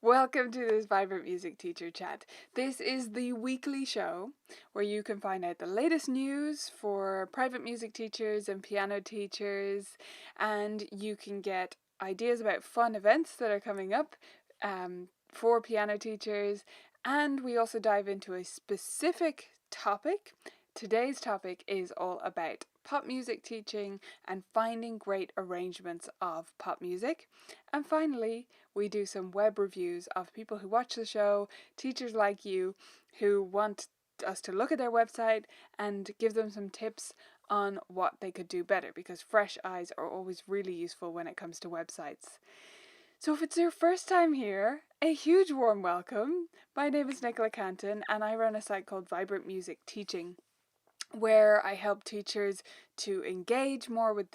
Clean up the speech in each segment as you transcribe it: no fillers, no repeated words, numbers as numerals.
Welcome to this Vibrant Music Teacher Chat. This is the weekly show where you can find out the latest news for private music teachers and piano teachers, and you can get ideas about fun events that are coming up for piano teachers, and we also dive into a specific topic. Today's topic is all about pop music teaching and finding great arrangements of pop music. And finally, we do some web reviews of people who watch the show, teachers like you who want us to look at their website and give them some tips on what they could do better, because fresh eyes are always really useful when it comes to websites. So if it's your first time here, a huge warm welcome. My name is Nicola Canton and I run a site called Vibrant Music Teaching, where I help teachers to engage more with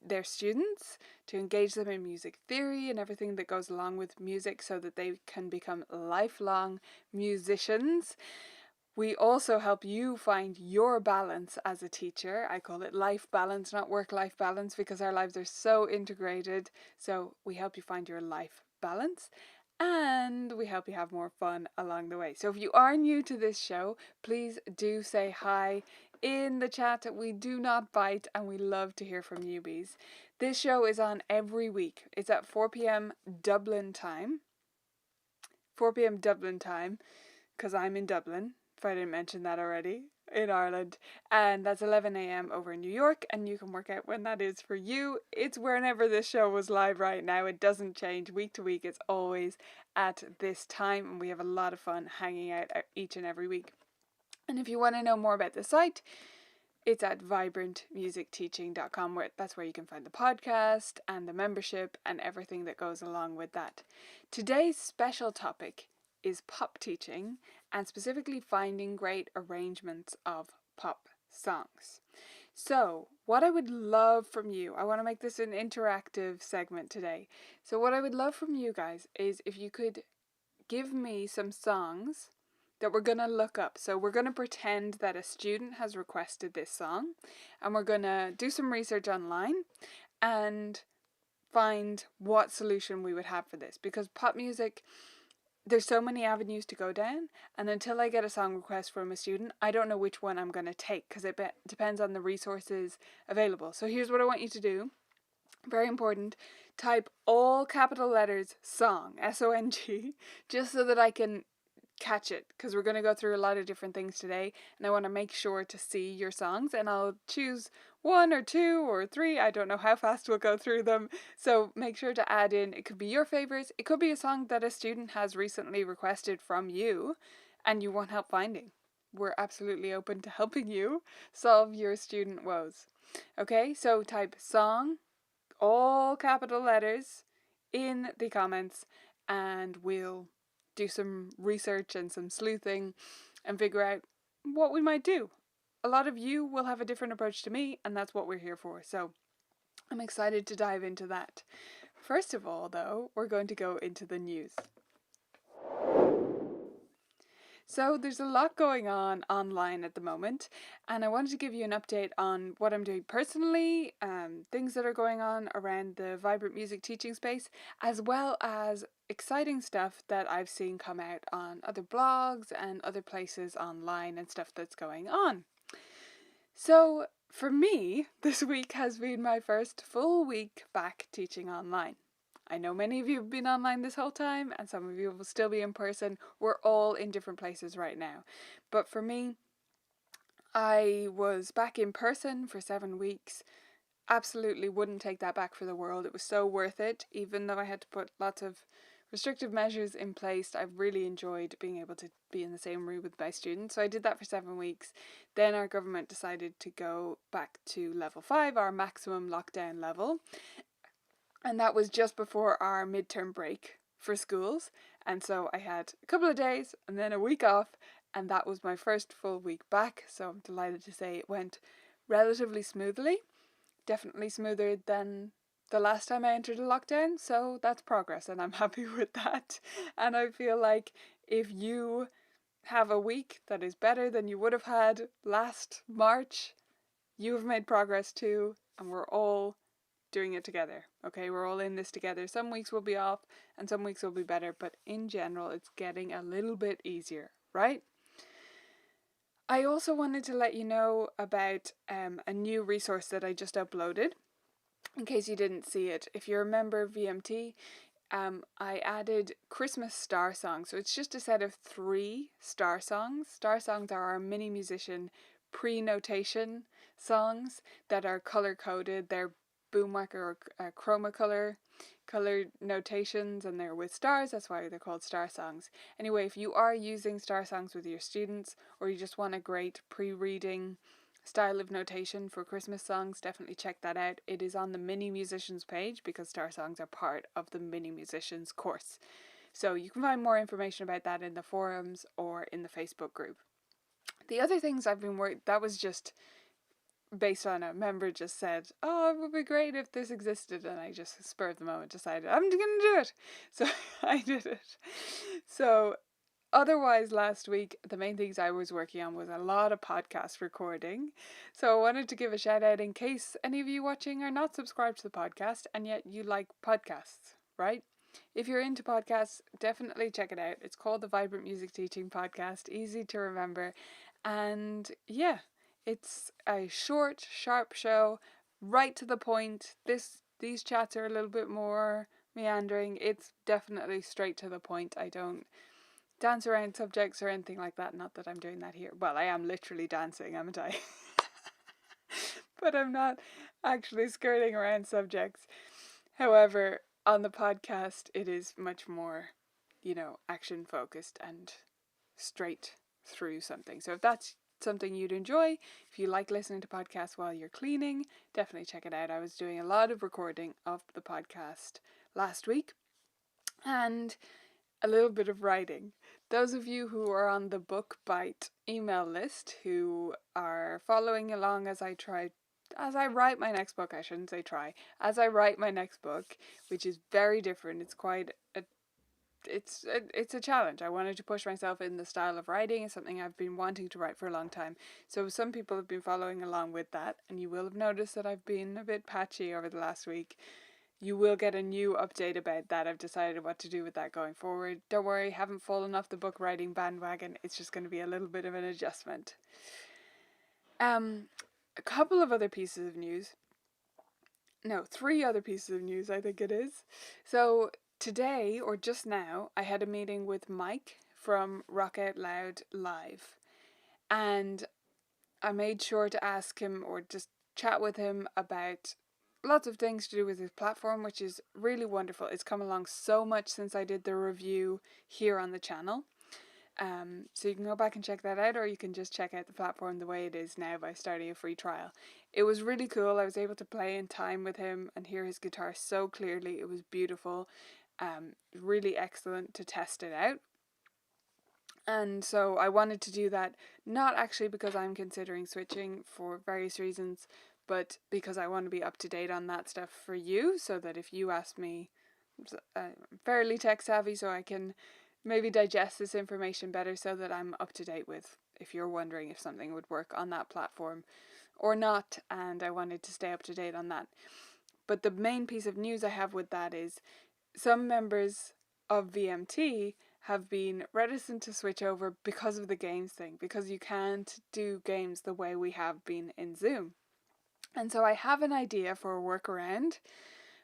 their students, to engage them in music theory and everything that goes along with music so that they can become lifelong musicians. We also help you find your balance as a teacher. I call it life balance, not work-life balance, because our lives are so integrated. So we help you find your life balance, and we help you have more fun along the way. So if you are new to this show, please do say hi in the chat. We do not bite and we love to hear from newbies. This show is on every week. It's at 4 p.m. Dublin time. 4 p.m. Dublin time, because I'm in Dublin, if I didn't mention that already, in Ireland. And that's 11 a.m. over in New York, and you can work out when that is for you. It's whenever this show was live right now. It doesn't change week to week. It's always at this time, and we have a lot of fun hanging out each and every week. And if you want to know more about the site, it's at vibrantmusicteaching.com, that's where you can find the podcast and the membership and everything that goes along with that. Today's special topic is pop teaching, and specifically finding great arrangements of pop songs. So, what I would love from you, I want to make this an interactive segment today. So, what I would love from you guys is if you could give me some songs that we're going to look up. So we're going to pretend that a student has requested this song, and we're going to do some research online and find what solution we would have for this, because pop music, there's so many avenues to go down, and until I get a song request from a student, I don't know which one I'm going to take, because it depends on the resources available. So here's what I want you to do. Very important. Type all capital letters song, S-O-N-G, just so that I can catch it, because we're going to go through a lot of different things today, and I want to make sure to see your songs, and I'll choose one or two or three. I don't know how fast we'll go through them, so make sure to add in. It could be your favorites. It could be a song that a student has recently requested from you and you want help finding. We're absolutely open to helping you solve your student woes. Okay, so type song, all capital letters, in the comments, and we'll do some research and some sleuthing and figure out what we might do. A lot of you will have a different approach to me, and that's what we're here for. So I'm excited to dive into that. First of all, though, we're going to go into the news. So there's a lot going on online at the moment, and I wanted to give you an update on what I'm doing personally, things that are going on around the vibrant music teaching space, as well as exciting stuff that I've seen come out on other blogs and other places online and stuff that's going on. So for me, this week has been my first full week back teaching online. I know many of you have been online this whole time, and some of you will still be in person. We're all in different places right now. But for me, I was back in person for 7 weeks. Absolutely wouldn't take that back for the world. It was so worth it, even though I had to put lots of restrictive measures in place. I've really enjoyed being able to be in the same room with my students. So I did that for 7 weeks. Then our government decided to go back to level 5, our maximum lockdown level. And that was just before our midterm break for schools. And so I had a couple of days and then a week off, and that was my first full week back. So I'm delighted to say it went relatively smoothly, definitely smoother than the last time I entered a lockdown. So that's progress, and I'm happy with that. And I feel like if you have a week that is better than you would have had last March, you have made progress too, and we're all doing it together. Okay, we're all in this together. Some weeks will be off and some weeks will be better, but in general, it's getting a little bit easier, right? I also wanted to let you know about a new resource that I just uploaded, in case you didn't see it. If you're a member of VMT, I added Christmas star songs. So it's just a set of 3 star songs. Star songs are our mini musician pre-notation songs that are color coded. They're boomwhacker or chroma color notations, and they're with stars. That's why they're called star songs. Anyway, if you are using star songs with your students, or you just want a great pre-reading style of notation for Christmas songs, definitely check that out. It is on the Mini Musicians page because star songs are part of the Mini Musicians course. So you can find more information about that in the forums or in the Facebook group. The other things I've been working, that was just based on a member just said, oh, it would be great if this existed, and I just spur of the moment decided I'm gonna do it. So I did it. So otherwise, last week, the main things I was working on was a lot of podcast recording. So I wanted to give a shout out in case any of you watching are not subscribed to the podcast and yet you like podcasts, right? If you're into podcasts, definitely check it out. It's called the Vibrant Music Teaching Podcast, easy to remember. And yeah, it's a short, sharp show, right to the point. These chats are a little bit more meandering. It's definitely straight to the point. I don't dance around subjects or anything like that. Not that I'm doing that here. Well, I am literally dancing, haven't I? But I'm not actually skirting around subjects. However, on the podcast, it is much more, action focused and straight through something. So if that's something you'd enjoy, if you like listening to podcasts while you're cleaning, definitely check it out. I was doing a lot of recording of the podcast last week and a little bit of writing. Those of you who are on the Book Bite email list, who are following along as I write my next book, I shouldn't say try, as I write my next book, which is very different. It's quite it's a challenge. I wanted to push myself in the style of writing. It's something I've been wanting to write for a long time. So some people have been following along with that, and you will have noticed that I've been a bit patchy over the last week. You will get a new update about that. I've decided what to do with that going forward. Don't worry, haven't fallen off the book writing bandwagon. It's just going to be a little bit of an adjustment. A couple of other pieces of news. No, 3 other pieces of news, I think it is. So today, or just now, I had a meeting with Mike from Rock Out Loud Live. And I made sure to ask him or just chat with him about lots of things to do with his platform, which is really wonderful. It's come along so much since I did the review here on the channel. So you can go back and check that out, or you can just check out the platform the way it is now by starting a free trial. It was really cool. I was able to play in time with him and hear his guitar so clearly. It was beautiful. Really excellent to test it out. And so I wanted to do that, not actually because I'm considering switching for various reasons, but because I want to be up to date on that stuff for you, so that if you ask me, I'm fairly tech savvy, so I can maybe digest this information better so that I'm up to date with if you're wondering if something would work on that platform or not, and I wanted to stay up to date on that. But the main piece of news I have with that is some members of VMT have been reticent to switch over because of the games thing, because you can't do games the way we have been in Zoom. And so I have an idea for a workaround,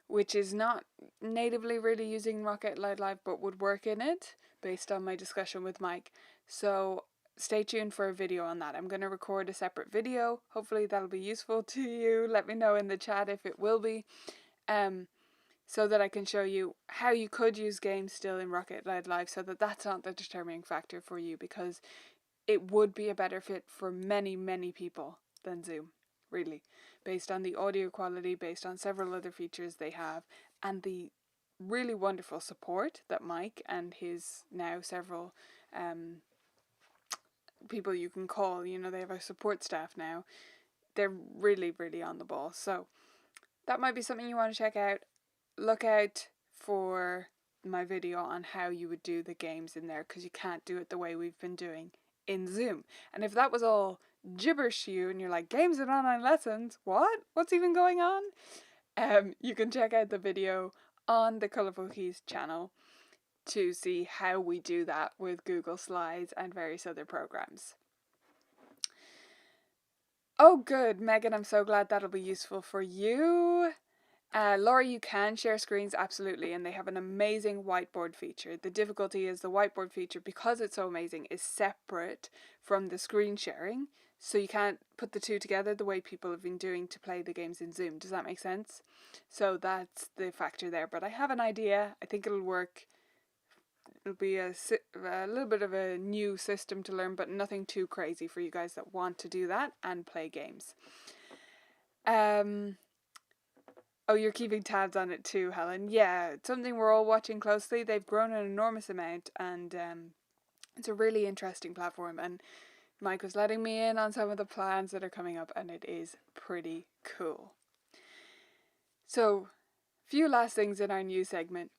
which is not natively really using Rock Out Loud Live, but would work in it based on my discussion with Mike. So stay tuned for a video on that. I'm going to record a separate video. Hopefully that'll be useful to you. Let me know in the chat if it will be. So that I can show you how you could use games still in Rock Out Loud Live, so that that's not the determining factor for you, because it would be a better fit for many, many people than Zoom, really, based on the audio quality, based on several other features they have, and the really wonderful support that Mike and his now several people you can call, they have a support staff now. They're really, really on the ball. So that might be something you want to check out. Look out for my video on how you would do the games in there, because you can't do it the way we've been doing in Zoom. And if that was all gibberish to you and you're like, games and online lessons, what? What's even going on? You can check out the video on the Colourful Keys channel to see how we do that with Google Slides and various other programs. Oh, good, Megan, I'm so glad that'll be useful for you. Laura, you can share screens, absolutely, and they have an amazing whiteboard feature. The difficulty is the whiteboard feature, because it's so amazing, is separate from the screen sharing, so you can't put the two together the way people have been doing to play the games in Zoom. Does that make sense? So that's the factor there, but I have an idea. I think it'll work. It'll be a little bit of a new system to learn, but nothing too crazy for you guys that want to do that and play games. Oh, you're keeping tabs on it too, Helen. Yeah, it's something we're all watching closely. They've grown an enormous amount, and it's a really interesting platform. And Mike was letting me in on some of the plans that are coming up, and it is pretty cool. So, few last things in our news segment.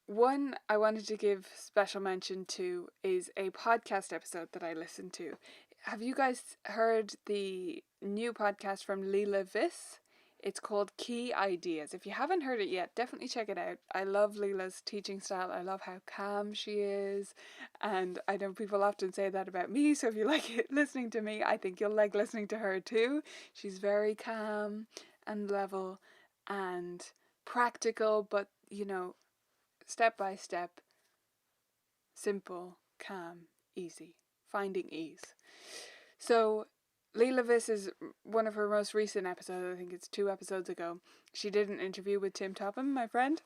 One I wanted to give special mention to is a podcast episode that I listened to. Have you guys heard the new podcast from Leela Viss? It's called Key Ideas. If you haven't heard it yet, definitely check it out. I love Leela's teaching style. I love how calm she is. And I know people often say that about me, so if you like it, listening to me, I think you'll like listening to her too. She's very calm and level and practical, but, you know, step by step, simple, calm, easy, finding ease. So Leela Viss is one of her most recent episodes. I think it's 2 episodes ago. She did an interview with Tim Topham, my friend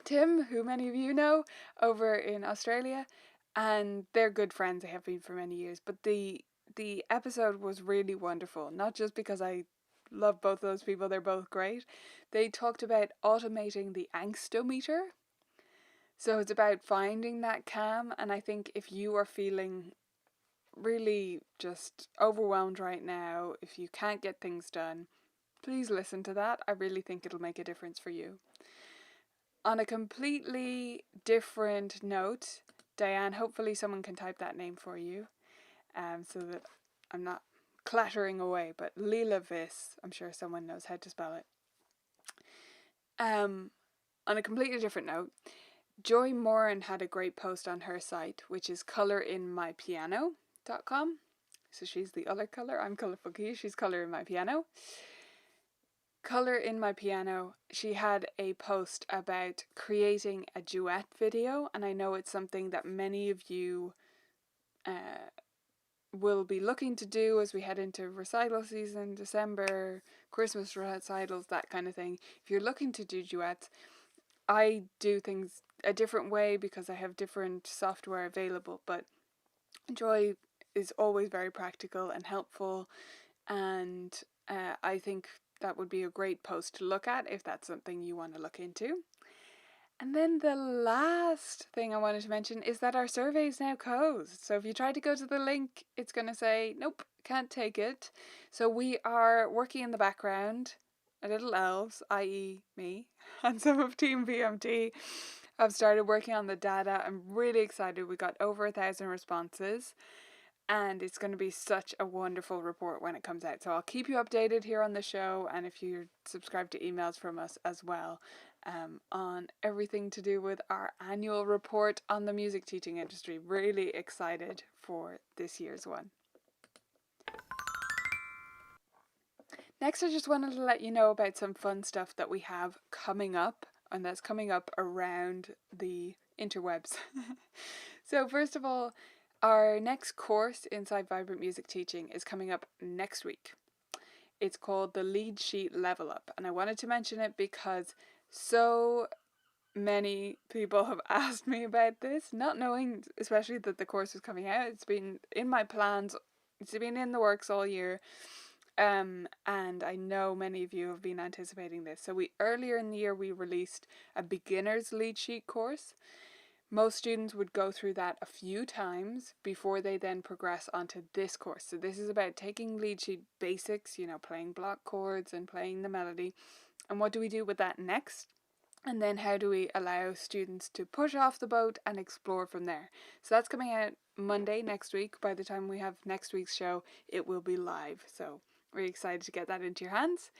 Tim, who many of you know, over in Australia, and they're good friends. They have been for many years. But the episode was really wonderful, not just because I love both those people, they're both great. They talked about automating the angstometer. So it's about finding that calm, and I think if you are feeling really just overwhelmed right now, if you can't get things done, please listen to that. I really think it'll make a difference for you. On a completely different note, Diane, hopefully someone can type that name for you, so that I'm not clattering away, but Leela Viss, I'm sure someone knows how to spell it. On a completely different note, Joy Moran had a great post on her site, which is colorinmypiano.com. So she's the other colour. I'm Colourful Keys. She's Colour in My Piano. Colour in My Piano, she had a post about creating a duet video, and I know it's something that many of you will be looking to do as we head into recital season, December, Christmas recitals, that kind of thing. If you're looking to do duets, I do things a different way because I have different software available, but Joy is always very practical and helpful, and I think that would be a great post to look at if that's something you want to look into. And then the last thing I wanted to mention is that our survey is now closed. So if you try to go to the link, it's going to say, nope, can't take it. So we are working in the background. Our little elves, i.e. me, and some of Team VMT have started working on the data. I'm really excited. We got over 1,000 responses, and it's going to be such a wonderful report when it comes out. So I'll keep you updated here on the show, and if you're subscribed to emails from us as well, on everything to do with our annual report on the music teaching industry. Really excited for this year's one. Next, I just wanted to let you know about some fun stuff that we have coming up, and that's coming up around the interwebs. So first of all, our next course inside Vibrant Music Teaching is coming up next week. It's called the Lead Sheet Level Up, and I wanted to mention it because so many people have asked me about this, not knowing especially that the course was coming out. It's been in my plans, it's been in the works all year, and I know many of you have been anticipating this. So earlier in the year we released a beginner's lead sheet course. Most students would go through that a few times before they then progress onto this course. So this is about taking lead sheet basics, playing block chords and playing the melody. And what do we do with that next? And then how do we allow students to push off the boat and explore from there? So that's coming out Monday next week. By the time we have next week's show, it will be live. So we're excited to get that into your hands.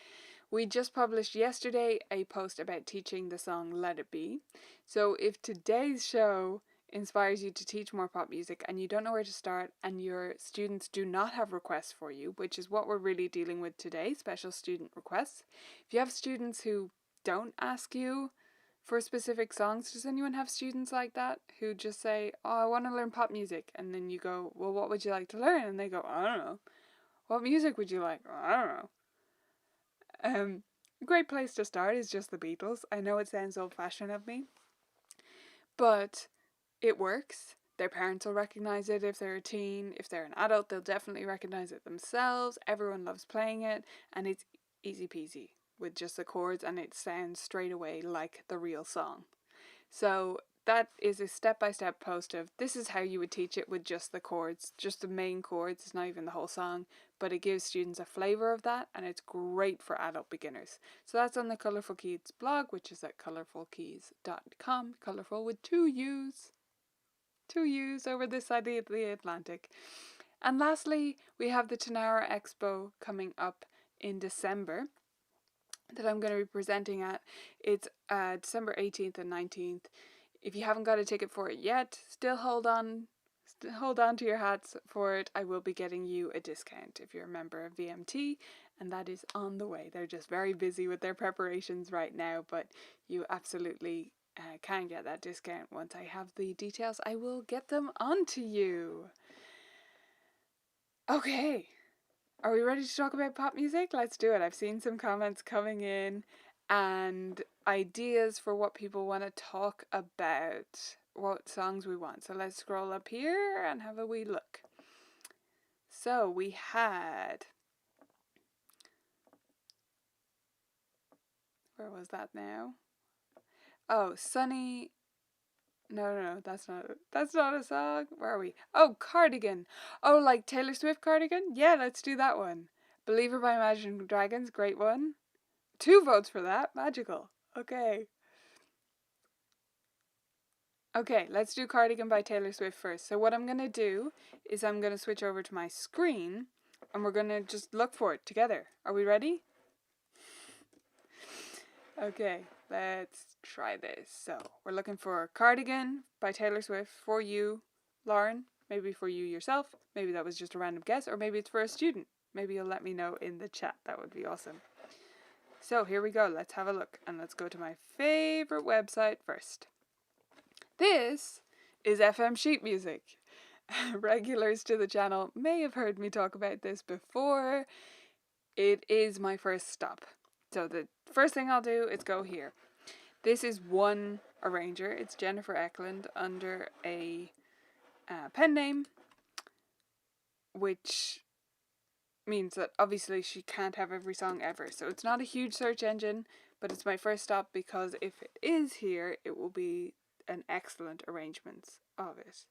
We just published yesterday a post about teaching the song Let It Be. So if today's show inspires you to teach more pop music and you don't know where to start and your students do not have requests for you, which is what we're really dealing with today, special student requests. If you have students who don't ask you for specific songs, does anyone have students like that who just say, oh, I want to learn pop music? And then you go, well, what would you like to learn? And they go, I don't know. What music would you like? I don't know. A great place to start is just the Beatles. I know it sounds old-fashioned of me, but it works. Their parents will recognize it if they're a teen. If they're an adult, they'll definitely recognize it themselves. Everyone loves playing it, and it's easy peasy with just the chords, and it sounds straight away like the real song. So that is a step-by-step post of this is how you would teach it with just the chords, just the main chords. It's not even the whole song, but it gives students a flavour of that, and it's great for adult beginners. So that's on the Colourful Keys blog, which is at colourfulkeys.com. Colourful with two U's over this side of the Atlantic. And lastly, we have the Tanara Expo coming up in December that I'm going to be presenting at. It's December 18th and 19th. If you haven't got a ticket for it yet, still hold on to your hats for it. I will be getting you a discount if you're a member of VMT, and that is on the way. They're just very busy with their preparations right now, but you absolutely can get that discount. Once I have the details, I will get them onto you. Okay. Are we ready to talk about pop music? Let's do it. I've seen some comments coming in and ideas for what people want to talk about, what songs we want. So let's scroll up here and have a wee look. So we had... Where was that now? Oh, Sunny... No, that's not a song. Where are we? Oh, Cardigan. Oh, like Taylor Swift Cardigan? Yeah, let's do that one. Believer by Imagine Dragons, great one. 2 votes for that. Magical. Okay. Okay, let's do Cardigan by Taylor Swift first. So what I'm going to do is I'm going to switch over to my screen and we're going to just look for it together. Are we ready? Okay, let's try this. So we're looking for Cardigan by Taylor Swift for you, Lauren. Maybe for you yourself. Maybe that was just a random guess, or maybe it's for a student. Maybe you'll let me know in the chat. That would be awesome. So here we go. Let's have a look. And let's go to my favorite website first. This is FM Sheet Music. Regulars to the channel may have heard me talk about this before. It is my first stop. So the first thing I'll do is go here. This is one arranger. It's Jennifer Eklund under a pen name, which means that obviously she can't have every song ever. So it's not a huge search engine, but it's my first stop because if it is here, it will be an excellent arrangement of it.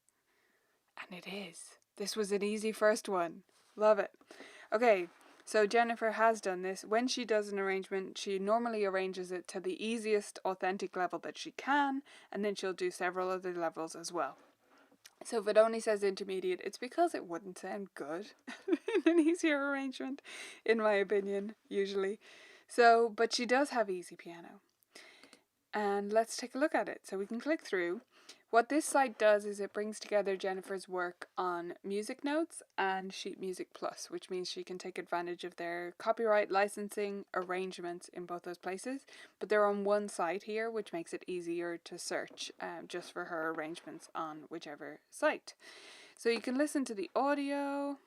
And it is. This was an easy first one. Love it. Okay, so Jennifer has done this. When she does an arrangement, she normally arranges it to the easiest authentic level that she can, and then she'll do several other levels as well. So if it only says intermediate, it's because it wouldn't sound good in an easier arrangement, in my opinion, usually. So, but she does have easy piano. And let's take a look at it. So we can click through. What this site does is it brings together Jennifer's work on Music Notes and Sheet Music Plus, which means she can take advantage of their copyright licensing arrangements in both those places. But they're on one site here, which makes it easier to search just for her arrangements on whichever site. So you can listen to the audio.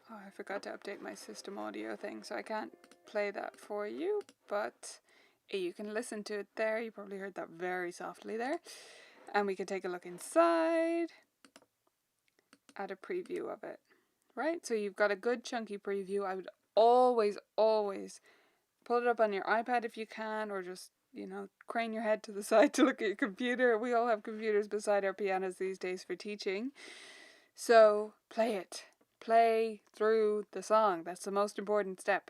Oh, I forgot to update my system audio thing, so I can't play that for you, but you can listen to it there. You probably heard that very softly there. And we can take a look inside at a preview of it. Right? So you've got a good chunky preview. I would always pull it up on your iPad if you can, or just, crane your head to the side to look at your computer. We all have computers beside our pianos these days for teaching. So play it. Play through the song. That's the most important step.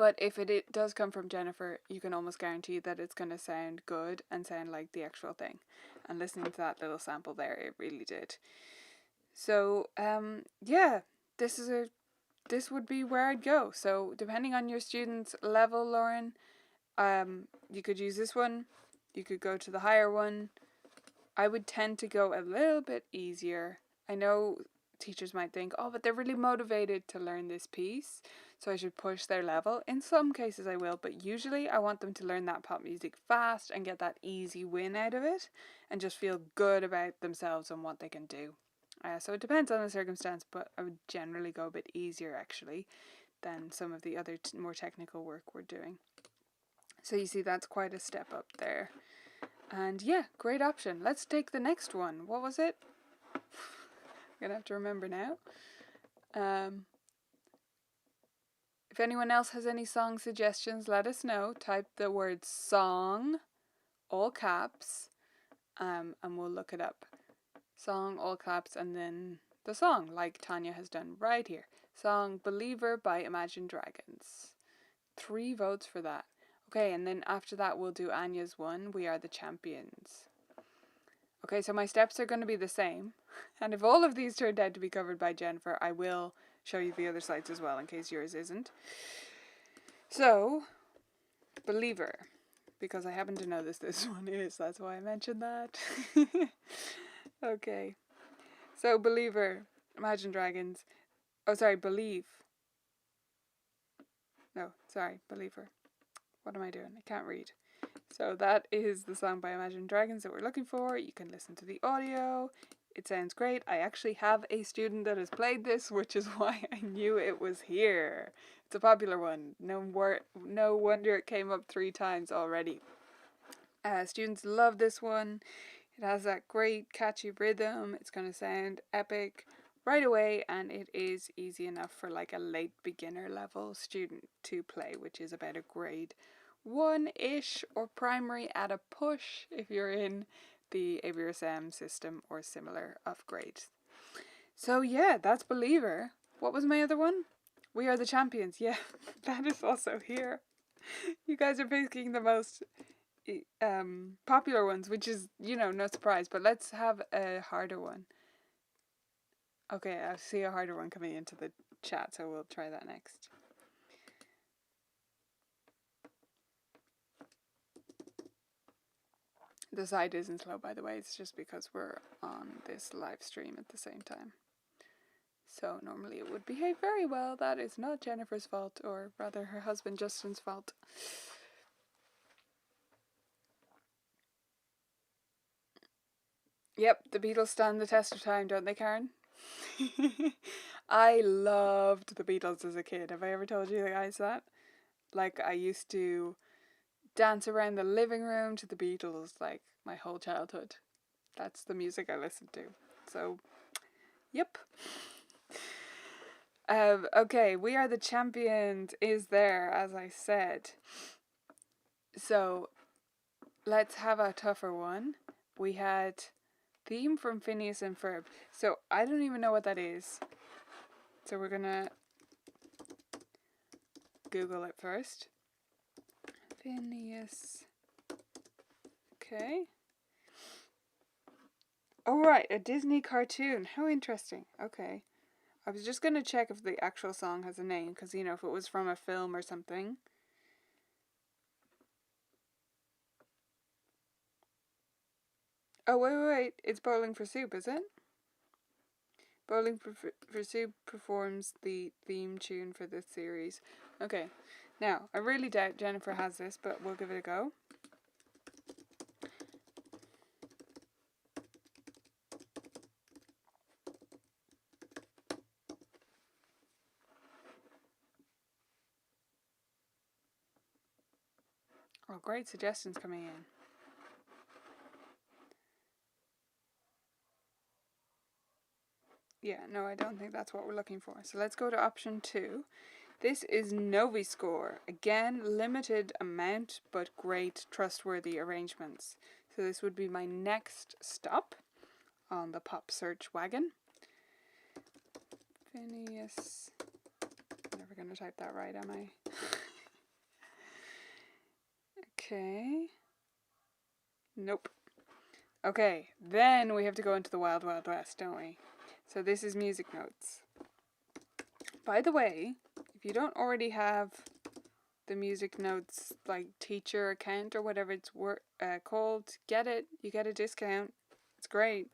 But if it does come from Jennifer, you can almost guarantee that it's going to sound good and sound like the actual thing. And listening to that little sample there, it really did. So, yeah, this would be where I'd go. So, depending on your student's level, Lauren, you could use this one. You could go to the higher one. I would tend to go a little bit easier. I know teachers might think, oh, but they're really motivated to learn this piece, so I should push their level. In some cases I will, but usually I want them to learn that pop music fast and get that easy win out of it and just feel good about themselves and what they can do. So it depends on the circumstance, but I would generally go a bit easier actually than some of the other more technical work we're doing. So you see that's quite a step up there. And yeah, great option. Let's take the next one. What was it? I'm gonna have to remember now. If anyone else has any song suggestions, let us know. Type the word song, all caps, and we'll look it up. Song, all caps, and then the song, like Tanya has done right here. Song Believer by Imagine Dragons. 3 votes for that. Okay, and then after that we'll do Anya's one, We Are the Champions. Okay, so my steps are going to be the same. And if all of these turned out to be covered by Jennifer, I will show you the other sites as well in case yours isn't. So, Believer. Because I happen to know this one is, that's why I mentioned that. Okay. So, Believer, Imagine Dragons. Oh, sorry, Believe. No, sorry, Believer. What am I doing? I can't read. So that is the song by Imagine Dragons that we're looking for. You can listen to the audio. It sounds great. I actually have a student that has played this, which is why I knew it was here. It's a popular one. No wonder it came up 3 times already. Students love this one. It has that great catchy rhythm. It's going to sound epic right away, and it is easy enough for like a late beginner level student to play, which is about a grade 1-ish or primary at a push if you're in the ABRSM system or similar of grades. So yeah, that's Believer. What was my other one? We Are the Champions. Yeah, that is also here. You guys are picking the most popular ones, which is, no surprise, but let's have a harder one. Okay, I see a harder one coming into the chat, so we'll try that next. The site isn't slow, by the way, it's just because we're on this live stream at the same time. So normally it would behave very well. That is not Jennifer's fault, or rather her husband Justin's fault. Yep, the Beatles stand the test of time, don't they, Karen? I loved the Beatles as a kid. Have I ever told you guys that? Like, I used to dance around the living room to the Beatles, like, my whole childhood. That's the music I listened to. So, yep. Okay, We Are the Champions is there, as I said. So, let's have a tougher one. We had Theme from Phineas and Ferb. So, I don't even know what that is. So, we're gonna Google it first. Phineas. Okay. Oh, right, a Disney cartoon. How interesting. Okay. I was just going to check if the actual song has a name, because, if it was from a film or something. Oh, wait. It's Bowling for Soup, is it? Bowling for Soup performs the theme tune for this series. Okay. Now, I really doubt Jennifer has this, but we'll give it a go. Oh, great suggestions coming in. Yeah, no, I don't think that's what we're looking for. So let's go to option 2. This is Noviscore. Again, limited amount, but great, trustworthy arrangements. So this would be my next stop on the pop search wagon. Phineas. Never going to type that right, am I? Okay. Nope. Okay, then we have to go into the Wild Wild West, don't we? So this is music notes. By the way, if you don't already have the music notes like teacher account or whatever it's called, get it. You get a discount. It's great.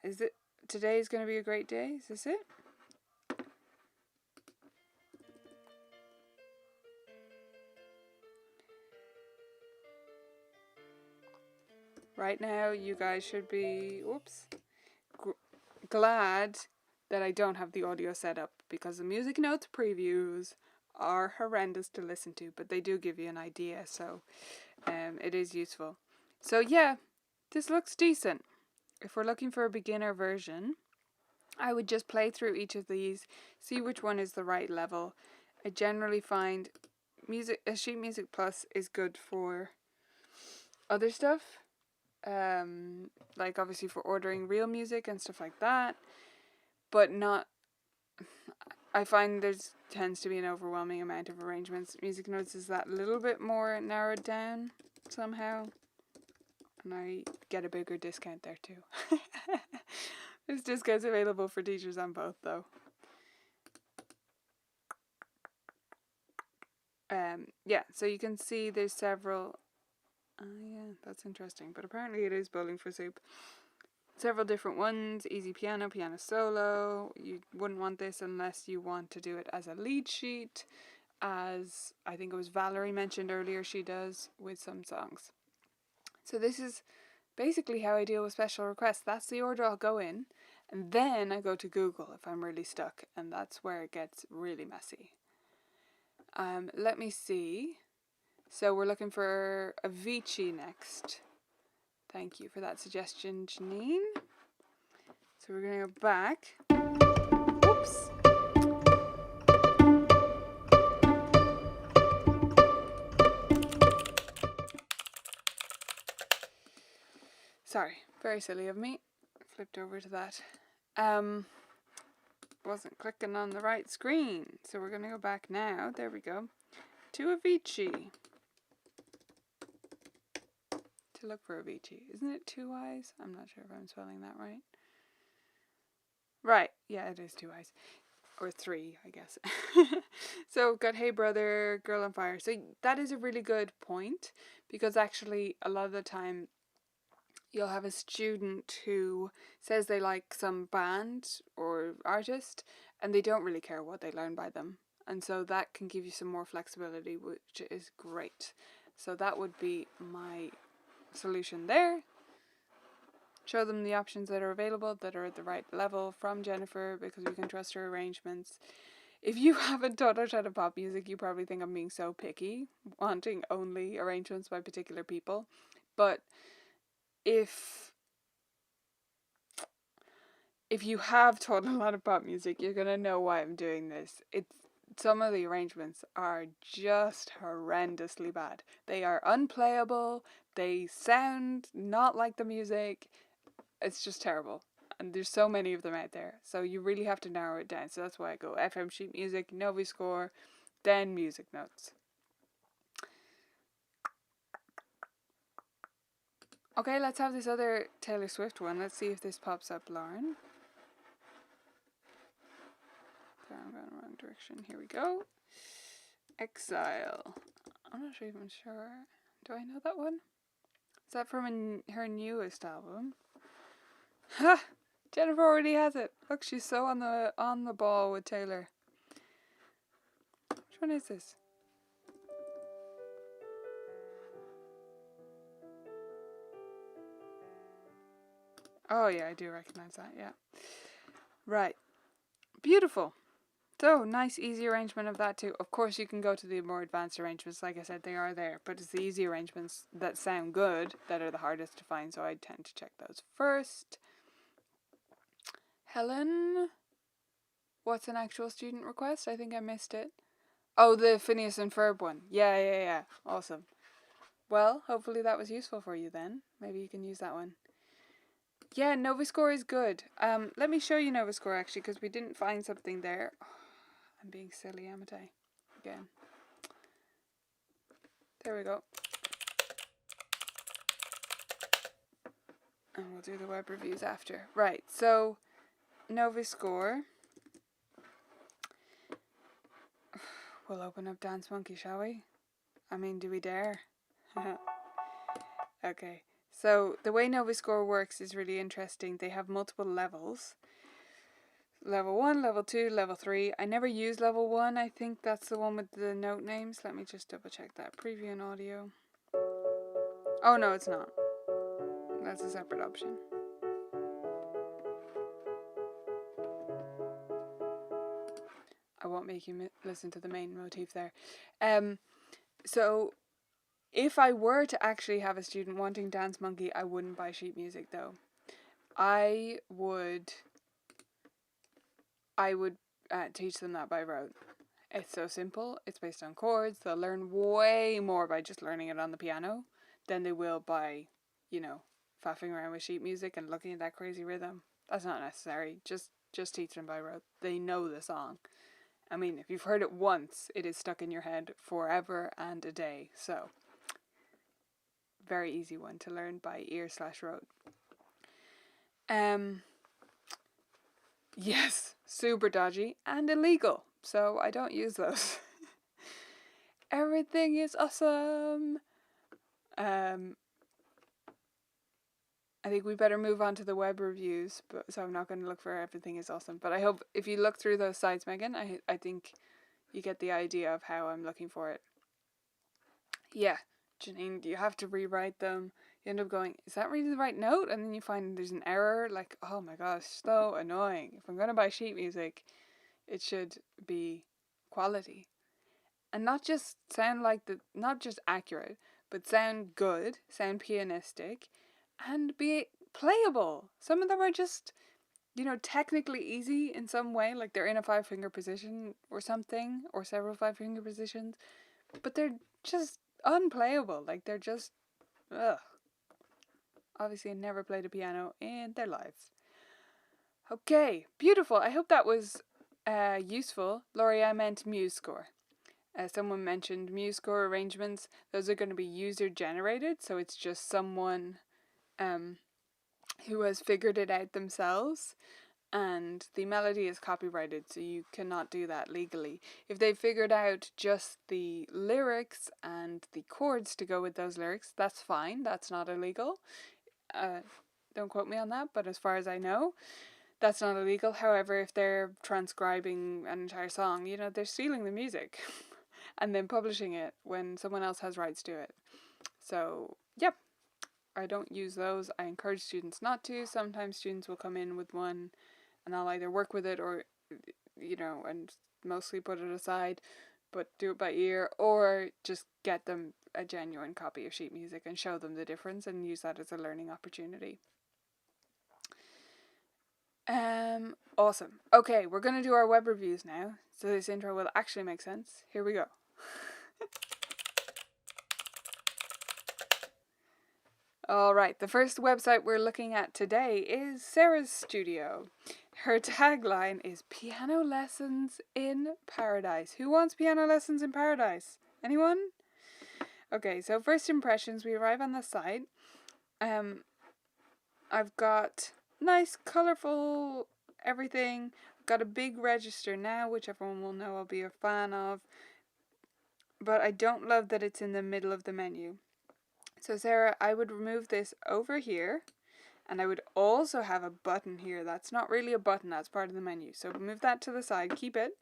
Is it today's going to be a great day? Is this it? Right now, you guys should be, glad that I don't have the audio set up because the music notes previews are horrendous to listen to, but they do give you an idea, so it is useful. So yeah, this looks decent. If we're looking for a beginner version, I would just play through each of these, see which one is the right level. I generally find Sheet Music Plus is good for other stuff, like obviously for ordering real music and stuff like that, but not. I find there's tends to be an overwhelming amount of arrangements. Music Notes is that little bit more narrowed down somehow, and I get a bigger discount there too. There's discounts available for teachers on both though. Yeah, so you can see there's several. Yeah, that's interesting. But apparently it is Bowling for Soup. Several different ones. Easy piano, piano solo. You wouldn't want this unless you want to do it as a lead sheet, as I think it was Valerie mentioned earlier she does with some songs. So this is basically how I deal with special requests. That's the order I'll go in, and then I go to Google if I'm really stuck, and that's where it gets really messy. Let me see. So we're looking for Avicii next. Thank you for that suggestion, Janine. So we're going to go back. Oops. Sorry, very silly of me. Flipped over to that. Wasn't clicking on the right screen. So we're going to go back now. There we go. To Avicii. To look for Avicii. Isn't it 2 I's? I'm not sure if I'm spelling that right. Right. Yeah, it is 2 I's. Or 3, I guess. So got Hey Brother, Girl on Fire. So that is a really good point, because actually a lot of the time you'll have a student who says they like some band or artist and they don't really care what they learn by them. And so that can give you some more flexibility, which is great. So that would be my solution there. Show them the options that are available that are at the right level from Jennifer, because we can trust her arrangements. If you haven't taught us how to pop music, you probably think I'm being so picky, wanting only arrangements by particular people. But if you have taught a lot of pop music, you're gonna know why I'm doing this. Some of the arrangements are just horrendously bad. They are unplayable. They sound not like the music. It's just terrible. And there's so many of them out there. So you really have to narrow it down. So that's why I go FM sheet music, Novi score, then music notes. Okay, let's have this other Taylor Swift one. Let's see if this pops up, Lauren. So I'm going the wrong direction. Here we go. Exile. I'm not even sure. Do I know that one? Is that from her newest album? Ha! Jennifer already has it. Look, she's so on the ball with Taylor. Which one is this? Oh yeah, I do recognize that, yeah. Right. Beautiful. So, nice easy arrangement of that too. Of course you can go to the more advanced arrangements, like I said, they are there. But it's the easy arrangements that sound good that are the hardest to find, so I tend to check those first. Helen? What's an actual student request? I think I missed it. Oh, the Phineas and Ferb one. Yeah. Awesome. Well, hopefully that was useful for you then. Maybe you can use that one. Yeah, Noviscore is good. Let me show you Noviscore actually, because we didn't find something there. Oh, I'm being silly, am I? Again. There we go. And we'll do the web reviews after. Right, so Noviscore. We'll open up Dance Monkey, shall we? I mean, do we dare? Okay, so the way Noviscore works is really interesting. They have multiple levels. Level 1, Level 2, Level 3. I never use Level 1. I think that's the one with the note names. Let me just double check that. Preview and audio. Oh, no, it's not. That's a separate option. I won't make you listen to the main motif there. So if I were to actually have a student wanting Dance Monkey, I wouldn't buy sheet music though. I would teach them that by rote. It's so simple. It's based on chords. They'll learn way more by just learning it on the piano than they will by, faffing around with sheet music and looking at that crazy rhythm. That's not necessary. Just teach them by rote. They know the song. I mean, if you've heard it once, it is stuck in your head forever and a day. So, very easy one to learn by ear/rote. Yes, super dodgy and illegal. So I don't use those. Everything is awesome. I think we better move on to the web reviews, so I'm not going to look for everything is awesome. But I hope if you look through those sites, Megan, I think you get the idea of how I'm looking for it. Yeah, Janine, you have to rewrite them. You end up going, is that really the right note? And then you find there's an error. Like, oh my gosh, so annoying. If I'm going to buy sheet music, it should be quality. And not just sound not just accurate, but sound good, sound pianistic, and be playable. Some of them are just, technically easy in some way, like they're in a 5-finger position or something, or several 5-finger positions, but they're just unplayable. Like they're just, ugh. Obviously, never played a piano in their lives. Okay, beautiful. I hope that was useful. Laurie, I meant MuseScore. Someone mentioned MuseScore arrangements. Those are going to be user generated, so it's just someone who has figured it out themselves, and the melody is copyrighted, so you cannot do that legally. If they figured out just the lyrics and the chords to go with those lyrics, that's fine. That's not illegal. Don't quote me on that, but as far as I know, that's not illegal. However, if they're transcribing an entire song, they're stealing the music and then publishing it when someone else has rights to it. So, yep, I don't use those. I encourage students not to. Sometimes students will come in with one and I'll either work with it or, and mostly put it aside, but do it by ear, or just get them a genuine copy of sheet music and show them the difference and use that as a learning opportunity. Awesome. Okay, we're going to do our web reviews now, so this intro will actually make sense. Here we go. Alright, the first website we're looking at today is Sarah's Studio. Her tagline is Piano Lessons in Paradise. Who wants piano lessons in paradise? Anyone? Okay, so first impressions, we arrive on the site. I've got nice, colourful everything. I've got a big register now, which everyone will know I'll be a fan of. But I don't love that it's in the middle of the menu. So Sarah, I would remove this over here, and I would also have a button here. That's not really a button, that's part of the menu. So move that to the side, keep it,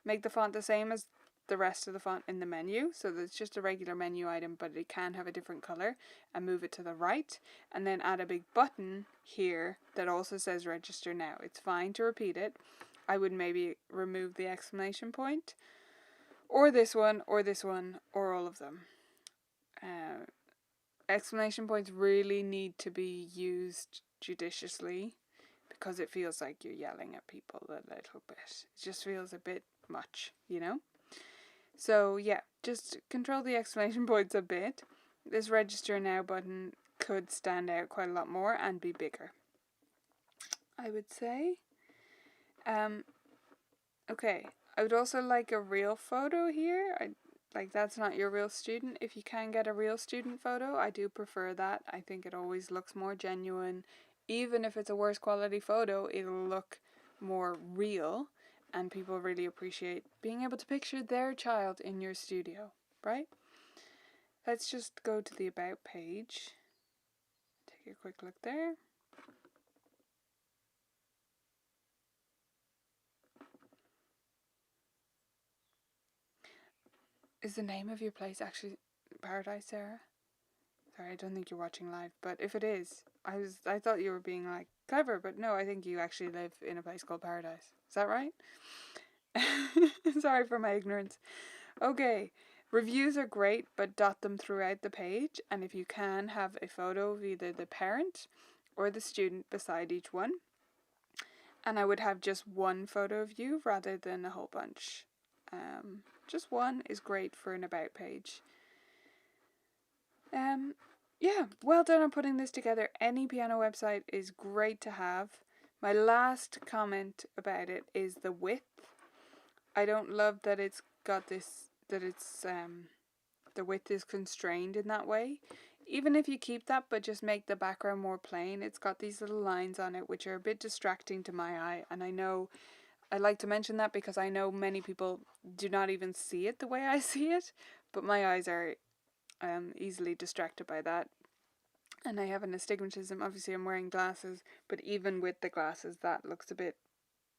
make the font the same as the rest of the font in the menu, so that it's just a regular menu item, but it can have a different color, and move it to the right, and then add a big button here that also says register now. It's fine to repeat it. I would maybe remove the exclamation point, or this one, or this one, or all of them. Exclamation points really need to be used judiciously because it feels like you're yelling at people a little bit. It just feels a bit much, So yeah, just control the exclamation points a bit. This register now button could stand out quite a lot more and be bigger, I would say. Okay, I would also like a real photo here. like that's not your real student. If you can get a real student photo, I do prefer that. I think it always looks more genuine. Even if it's a worse quality photo, it'll look more real, and people really appreciate being able to picture their child in your studio, right? Let's just go to the About page. Take a quick look there. Is the name of your place actually Paradise, Sarah? Sorry, I don't think you're watching live, but if it is, I thought you were being like clever, but no, I think you actually live in a place called Paradise. Is that right? Sorry for my ignorance. Okay, reviews are great, but dot them throughout the page, and if you can, have a photo of either the parent or the student beside each one. And I would have just one photo of you rather than a whole bunch. Just one is great for an About page. Yeah, well done on putting this together. Any piano website is great to have. My last comment about it is the width. I don't love that it's got this, that it's, the width is constrained in that way. Even if you keep that, but just make the background more plain, it's got these little lines on it which are a bit distracting to my eye. And I know, I like to mention that because I know many people do not even see it the way I see it, but my eyes are easily distracted by that. And I have an astigmatism. Obviously, I'm wearing glasses, but even with the glasses, that looks a bit,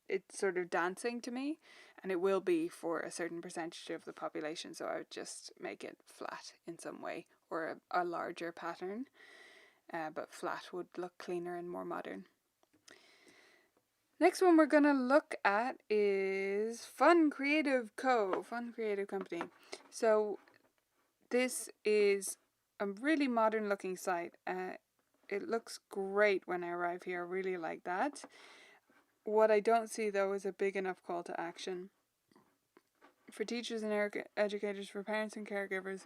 it's sort of dancing to me, and it will be for a certain percentage of the population. So I would just make it flat in some way, or a larger pattern, but flat would look cleaner and more modern. Next one we're going to look at is Fun Creative Company. So this is a really modern looking site. It looks great when I arrive here. I really like that. What I don't see though is a big enough call to action. For teachers and educators, for parents and caregivers,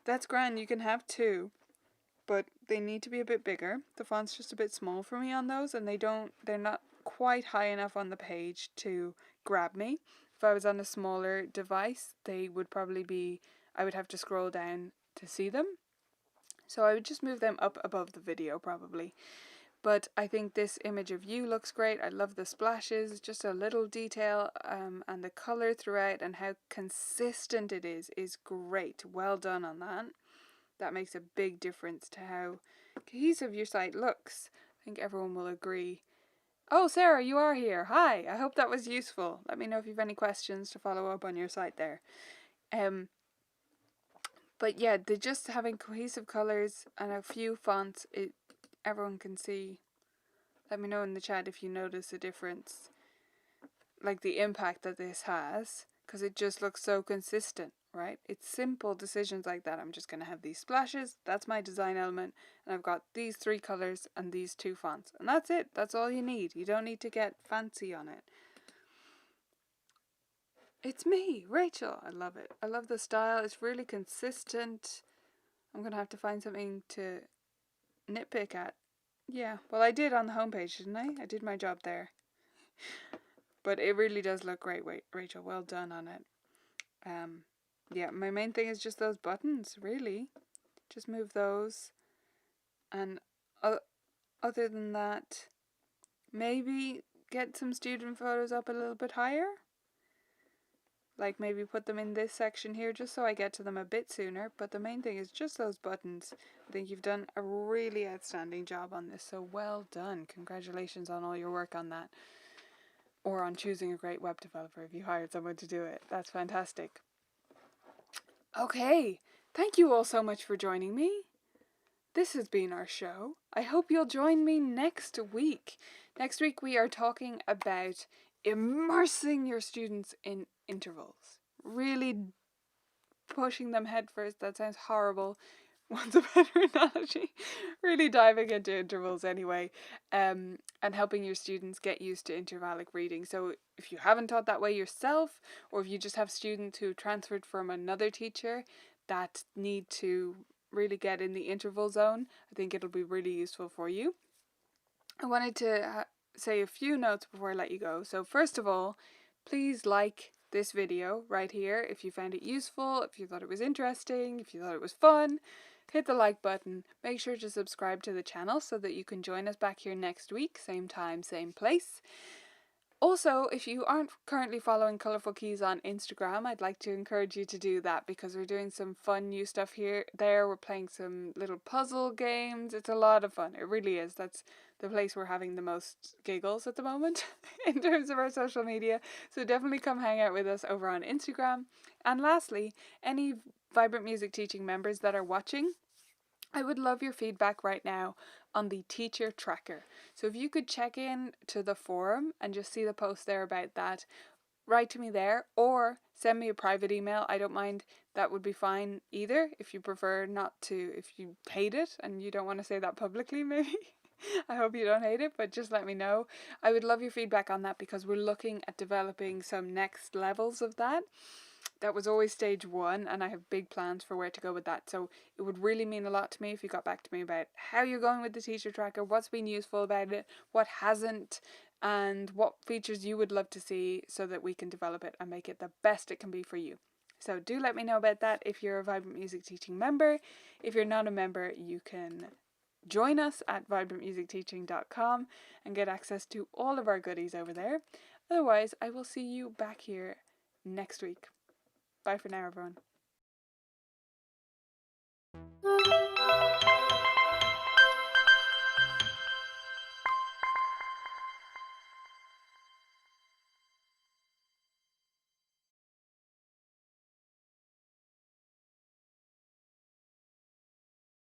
that's grand. You can have two, but they need to be a bit bigger. The font's just a bit small for me on those, and they're not quite high enough on the page to grab me. If I was on a smaller device, they would probably be, I would have to scroll down to see them. So I would just move them up above the video probably. But I think this image of you looks great. I love the splashes, just a little detail, and the colour throughout and how consistent it is great. Well done on that. That makes a big difference to how cohesive your site looks. I think everyone will agree. Oh, Sarah, you are here. Hi, I hope that was useful. Let me know if you have any questions to follow up on your site there. But yeah, they're just having cohesive colours and a few fonts, everyone can see. Let me know in the chat if you notice a difference, like the impact that this has, because it just looks so consistent, right? It's simple decisions like that. I'm just going to have these splashes, that's my design element, and I've got these 3 colours and these 2 fonts. And that's it, that's all you need. You don't need to get fancy on it. It's me, Rachel. I love it. I love the style. It's really consistent. I'm going to have to find something to nitpick at. Yeah, well I did on the homepage, didn't I? I did my job there. But it really does look great, Rachel. Well done on it. Yeah, my main thing is just those buttons, really. Just move those. And other than that, maybe get some student photos up a little bit higher. Like maybe put them in this section here just so I get to them a bit sooner. But the main thing is just those buttons. I think you've done a really outstanding job on this. So well done. Congratulations on all your work on that. Or on choosing a great web developer if you hired someone to do it. That's fantastic. Okay. Thank you all so much for joining me. This has been our show. I hope you'll join me next week. Next week we are talking about immersing your students in intervals. Really pushing them headfirst. That sounds horrible. What's a better analogy? Really diving into intervals anyway, and helping your students get used to intervallic reading. So if you haven't taught that way yourself, or if you just have students who transferred from another teacher that need to really get in the interval zone, I think it'll be really useful for you. I wanted to say a few notes before I let you go. So first of all, please like this video right here. If you found it useful, if you thought it was interesting, if you thought it was fun, hit the like button. Make sure to subscribe to the channel so that you can join us back here next week, same time, same place. Also, if you aren't currently following Colourful Keys on Instagram, I'd like to encourage you to do that because we're doing some fun new stuff there. We're playing some little puzzle games. It's a lot of fun. It really is. That's the place we're having the most giggles at the moment in terms of our social media. So definitely come hang out with us over on Instagram. And lastly, any Vibrant Music Teaching members that are watching, I would love your feedback right now on the teacher tracker. So if you could check in to the forum and just see the post there about that, write to me there or send me a private email. I don't mind. That would be fine either if you prefer not to, if you hate it and you don't want to say that publicly maybe. I hope you don't hate it, but just let me know. I would love your feedback on that because we're looking at developing some next levels of that. That was always stage one, and I have big plans for where to go with that. So it would really mean a lot to me if you got back to me about how you're going with the teacher tracker, what's been useful about it, what hasn't, and what features you would love to see so that we can develop it and make it the best it can be for you. So do let me know about that if you're a Vibrant Music Teaching member. If you're not a member, you can join us at vibrantmusicteaching.com and get access to all of our goodies over there. Otherwise, I will see you back here next week. Bye for now, everyone.